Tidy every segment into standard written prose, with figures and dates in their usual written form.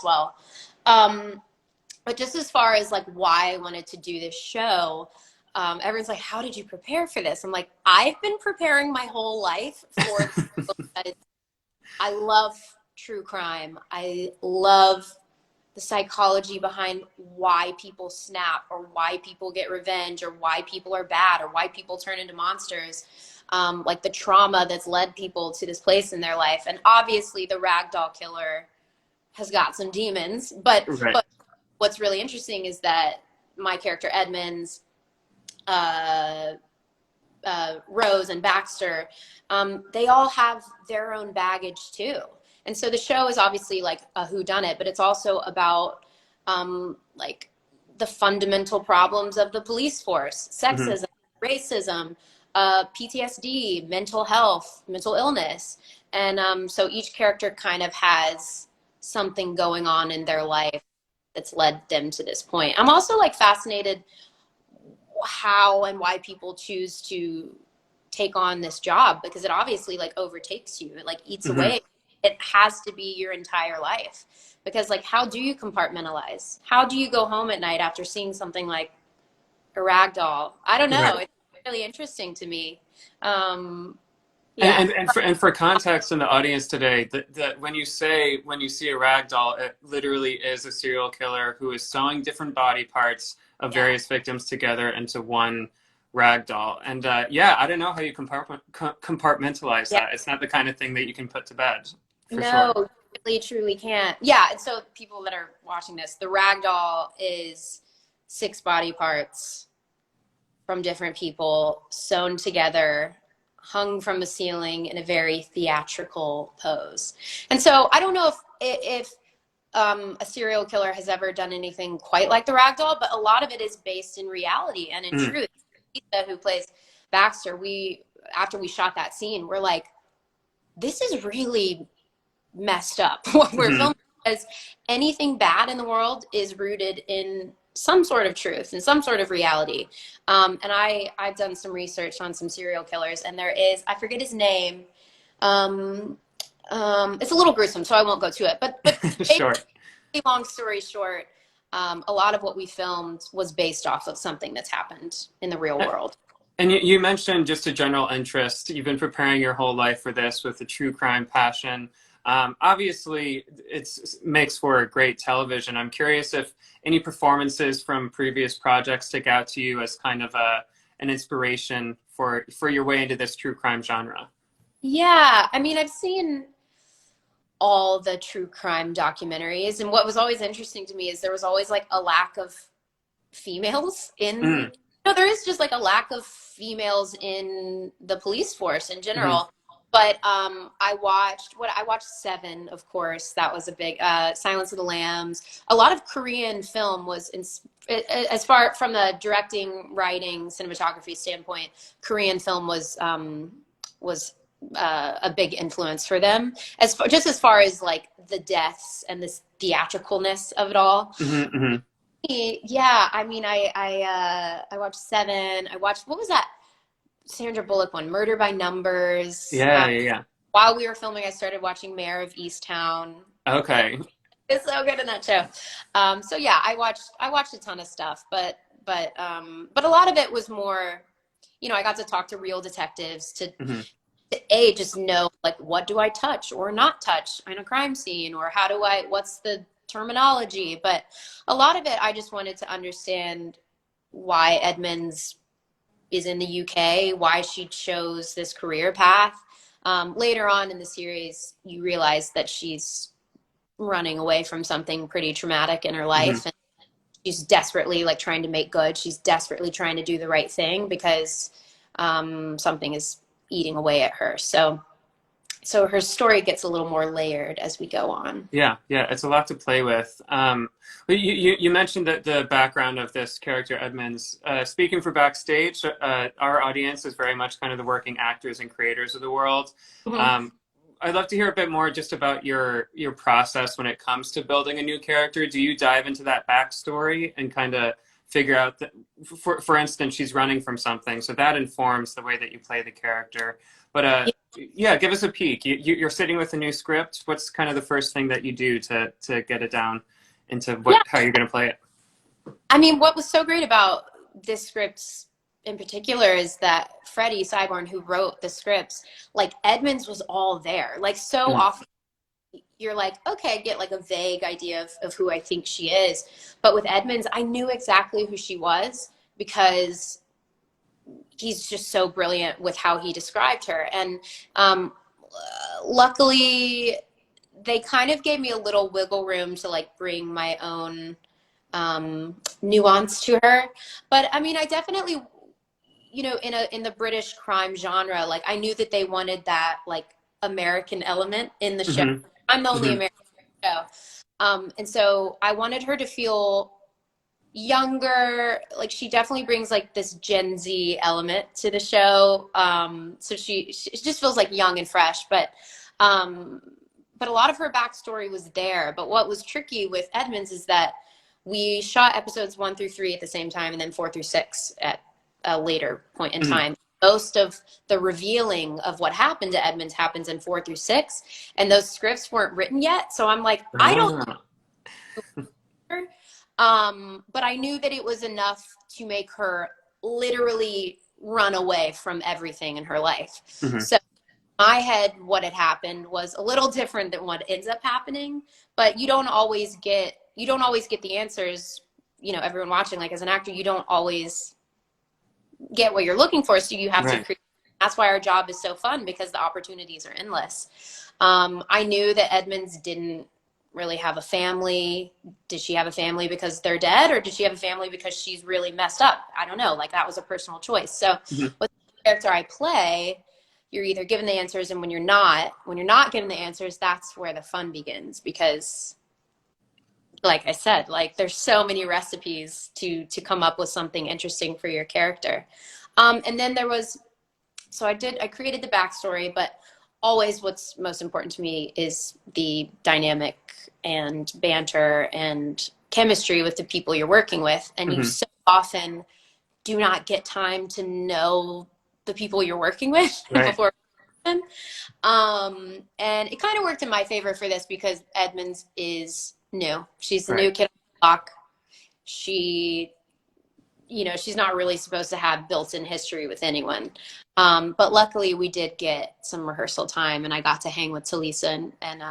well. But just as far as like why I wanted to do this show, everyone's like, how did you prepare for this? I'm like, I've been preparing my whole life for because I love true crime. I love the psychology behind why people snap or why people get revenge or why people are bad or why people turn into monsters. Like the trauma that's led people to this place in their life. And obviously the ragdoll killer has got some demons, but what's really interesting is that my character Edmonds, Rose and Baxter, they all have their own baggage too. And so the show is obviously like a whodunit, but it's also about like the fundamental problems of the police force: sexism, racism, PTSD, mental health, mental illness. And so each character kind of has something going on in their life that's led them to this point. I'm also like fascinated how and why people choose to take on this job, because it obviously like overtakes you. It like eats away. It has to be your entire life, because like, how do you compartmentalize? How do you go home at night after seeing something like a rag doll? I don't know. It's really interesting to me. Yeah. And for context in the audience today, that when you see a rag doll, it literally is a serial killer who is sewing different body parts of various victims together into one rag doll. And yeah, I don't know how you compartmentalize that. It's not the kind of thing that you can put to bed. No, you really truly can't. Yeah, and so people that are watching this, the rag doll is 6 body parts from different people sewn together, hung from the ceiling in a very theatrical pose. And so I don't know if a serial killer has ever done anything quite like the rag doll, but a lot of it is based in reality and in truth. Lisa, who plays Baxter, after we shot that scene, we're like, this is really messed up what we're filming, because anything bad in the world is rooted in some sort of truth and some sort of reality. And I've done some research on some serial killers, and there is, I forget his name. It's a little gruesome, so I won't go to it, but sure. Long story short, a lot of what we filmed was based off of something that's happened in the real world. And you mentioned just a general interest. You've been preparing your whole life for this with a true crime passion. Obviously, it makes for great television. I'm curious if any performances from previous projects stick out to you as kind of an inspiration for your way into this true crime genre. Yeah, I mean, I've seen all the true crime documentaries, and what was always interesting to me is there was always like a lack of females in. There is just like a lack of females in the police force in general. But I watched 7, of course. That was a big Silence of the Lambs. A lot of Korean film was, as far from the directing, writing, cinematography standpoint, Korean film was a big influence for them. Just as far as like the deaths and this theatricalness of it all. Yeah, I mean, I watched 7. I watched, what was that Sandra Bullock one, Murder by Numbers. Yeah. While we were filming, I started watching Mayor of Easttown. Okay. It's so good in that show. So yeah, I watched a ton of stuff, but a lot of it was more, I got to talk to real detectives to just know, like, what do I touch or not touch in a crime scene, or what's the terminology. But a lot of it, I just wanted to understand why Edmonds is in the UK, why she chose this career path. Later on in the series, you realize that she's running away from something pretty traumatic in her life, and she's desperately like trying to make good. She's desperately trying to do the right thing because something is eating away at her. So her story gets a little more layered as we go on. Yeah, it's a lot to play with. You mentioned that the background of this character, Edmonds. Speaking for Backstage, our audience is very much kind of the working actors and creators of the world. I'd love to hear a bit more just about your process when it comes to building a new character. Do you dive into that backstory and kind of figure out that, for instance, she's running from something, so that informs the way that you play the character. But Yeah. yeah, give us a peek. You're sitting with a new script. What's kind of the first thing that you do to get it down into Yeah. how you're going to play it? I mean, what was so great about this script in particular is that Freddie Cyborn, who wrote the scripts, like Edmonds was all there. Like so Mm. often you're like, okay, I get like a vague idea of who I think she is. But with Edmonds, I knew exactly who she was because he's just so brilliant with how he described her. And um, luckily, they kind of gave me a little wiggle room to like bring my own nuance to her. But I mean, I definitely, you know, in the British crime genre, like I knew that they wanted that like American element in the show. Hmm. I'm the only Hmm. American show. And so I wanted her to feel younger. Like she definitely brings like this Gen Z element to the show. So she just feels like young and fresh, um, but a lot of her backstory was there. But what was tricky with Edmonds is that we shot episodes 1 through 3 at the same time and then 4 through 6 at a later point in Hmm. time. Most of the revealing of what happened to Edmonds happens in 4 through 6, and those scripts weren't written yet. So I'm like, I don't Ah. know. But I knew that it was enough to make her literally run away from everything in her life. Hmm. So in my head, what had happened was a little different than what ends up happening, but you don't always get the answers. You know, everyone watching, like as an actor, you don't always get what you're looking for, so you have to Right. create. That's why our job is so fun, because the opportunities are endless. I knew that Edmonds didn't really have a family. Did she have a family because they're dead, or did she have a family because she's really messed up? I don't know. Like that was a personal choice. So Hmm. with the character I play, you're either given the answers, and when you're not given the answers, that's where the fun begins. Because like I said, like there's so many recipes to come up with something interesting for your character. And then there was, so I created the backstory, but always what's most important to me is the dynamic and banter and chemistry with the people you're working with. And you Hmm. so often do not get time to know the people you're working with Right. before. And it kind of worked in my favor for this because Edmonds is new. She's the Right. new kid on the block. She, you know, she's not really supposed to have built-in history with anyone. But luckily we did get some rehearsal time, and I got to hang with Talisa and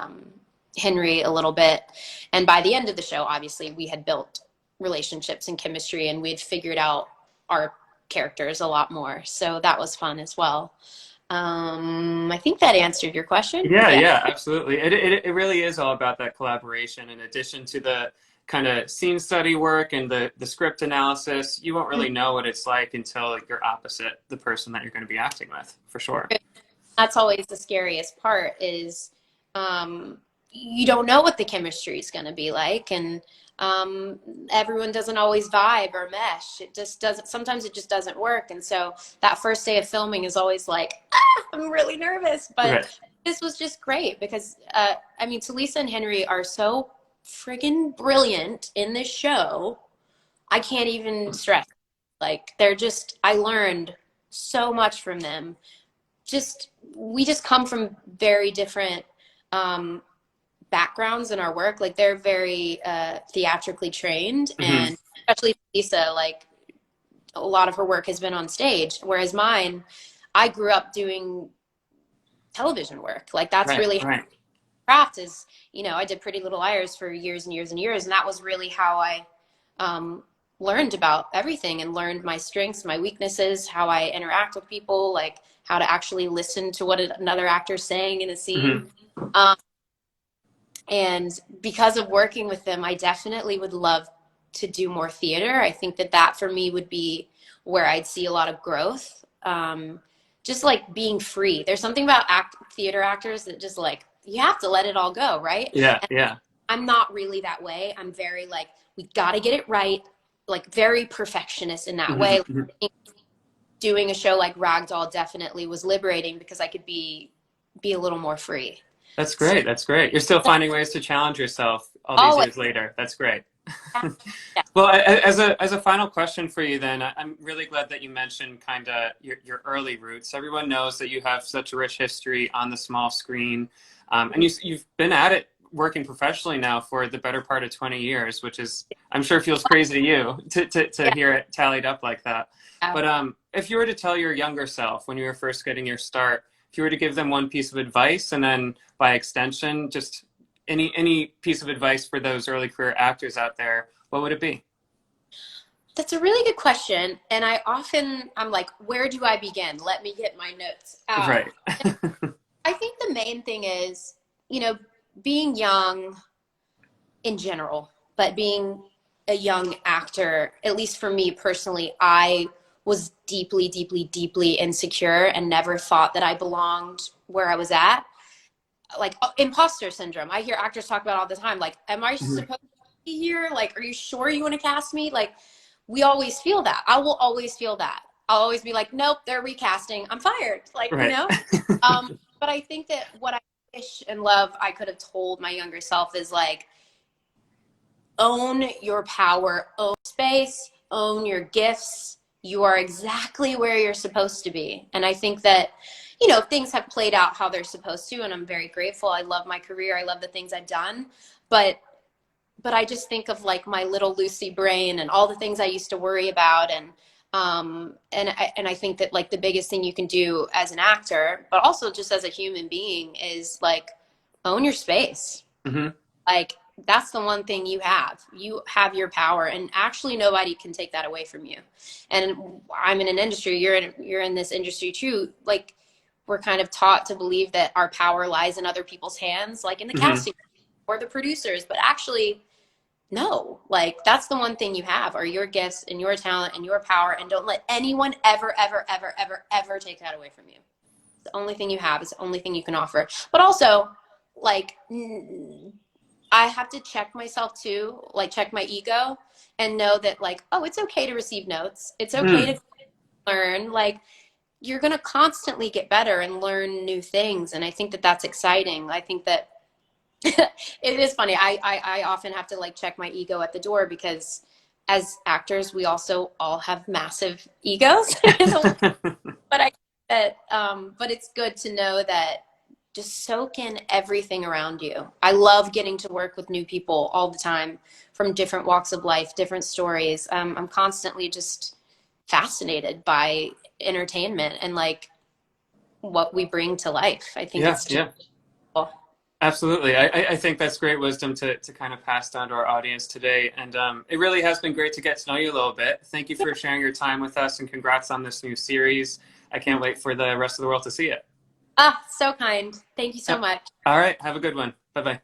Henry a little bit. And by the end of the show, obviously we had built relationships and chemistry, and we'd figured out our characters a lot more. So that was fun as well. I think that answered your question. Yeah, Yeah. yeah, absolutely. It really is all about that collaboration. In addition to the kind of scene study work and the script analysis, you won't really know what it's like until you're opposite the person that you're going to be acting with, for sure. That's always the scariest part is you don't know what the chemistry is going to be like, and um, everyone doesn't always vibe or mesh. It just doesn't. Sometimes it just doesn't work, and so that first day of filming is always like, I'm really nervous. But Right. this was just great because I mean, Talisa and Henry are so friggin' brilliant in this show. I can't even stress. Like they're just. I learned so much from them. Just we just come from very different um, backgrounds in our work. Like they're very theatrically trained, Hmm. and especially Lisa, like a lot of her work has been on stage, whereas mine, I grew up doing television work. Like that's Right, really how right. craft is. You know, I did Pretty Little Liars for years and years and years, and that was really how I um, learned about everything and learned my strengths, my weaknesses, how I interact with people, like how to actually listen to what another actor's saying in a Hmm. scene. Um, and because of working with them, I definitely would love to do more theater. I think that that for me would be where I'd see a lot of growth. Just like being free. There's something about theater actors that just like, you have to let it all go, right? Yeah, And yeah. I'm not really that way. I'm very like, we got to get it right, like very perfectionist in that Hmm. way. Hmm. Doing a show like Ragdoll definitely was liberating because I could be a little more free. That's So great. That's great. You're still finding ways to challenge yourself all these always, years later. That's great. yeah, Well, as a final question for you, then, I'm really glad that you mentioned kind of your early roots. Everyone knows that you have such a rich history on the small screen, and you've been at it working professionally now for the better part of 20 years, which is, I'm sure, feels crazy to you to Yeah. hear it tallied up like that. Yeah. But if you were to tell your younger self when you were first getting your start, if you were to give them one piece of advice, and then by extension, just any piece of advice for those early career actors out there, what would it be? That's a really good question. And I'm like, where do I begin? Let me get my notes out. Right. I think the main thing is, you know, being young in general, but being a young actor, at least for me personally, I was deeply, deeply, deeply insecure and never thought that I belonged where I was at. Like imposter syndrome. I hear actors talk about all the time. Like, am I Mhm. supposed to be here? Like, are you sure you want to cast me? Like, we always feel that. I will always feel that. I'll always be like, nope, they're recasting. I'm fired. Like, you Right. know? But I think that what I wish and love I could have told my younger self is like, own your power, own space, own your gifts. You are exactly where you're supposed to be. And I think that, you know, things have played out how they're supposed to, and I'm very grateful. I love my career. I love the things I've done. But I just think of like my little Lucy brain and all the things I used to worry about, and I think that like the biggest thing you can do as an actor, but also just as a human being, is like own your space. Hmm. Like that's the one thing you have. You have your power, and actually nobody can take that away from you. And I'm in an industry, you're in this industry too. Like we're kind of taught to believe that our power lies in other people's hands, like in the Hmm. casting or the producers, but actually no. Like that's the one thing you have are your gifts and your talent and your power, and don't let anyone ever ever ever ever ever take that away from you. It's the only thing you have. It's the only thing you can offer. But also like I have to check myself too, like check my ego and know that like, oh, it's okay to receive notes. It's okay Mm. to learn. Like you're going to constantly get better and learn new things. And I think that that's exciting. I think that it is funny. I often have to like check my ego at the door because as actors, we also all have massive egos. But but it's good to know that just soak in everything around you. I love getting to work with new people all the time from different walks of life, different stories. I'm constantly just fascinated by entertainment and like what we bring to life. I think Yeah, it's just yeah, cool. absolutely. I think that's great wisdom to kind of pass down to our audience today. And it really has been great to get to know you a little bit. Thank you for sharing your time with us, and congrats on this new series. I can't wait for the rest of the world to see it. Ah, so kind. Thank you so Yep. much. All right. Have a good one. Bye bye.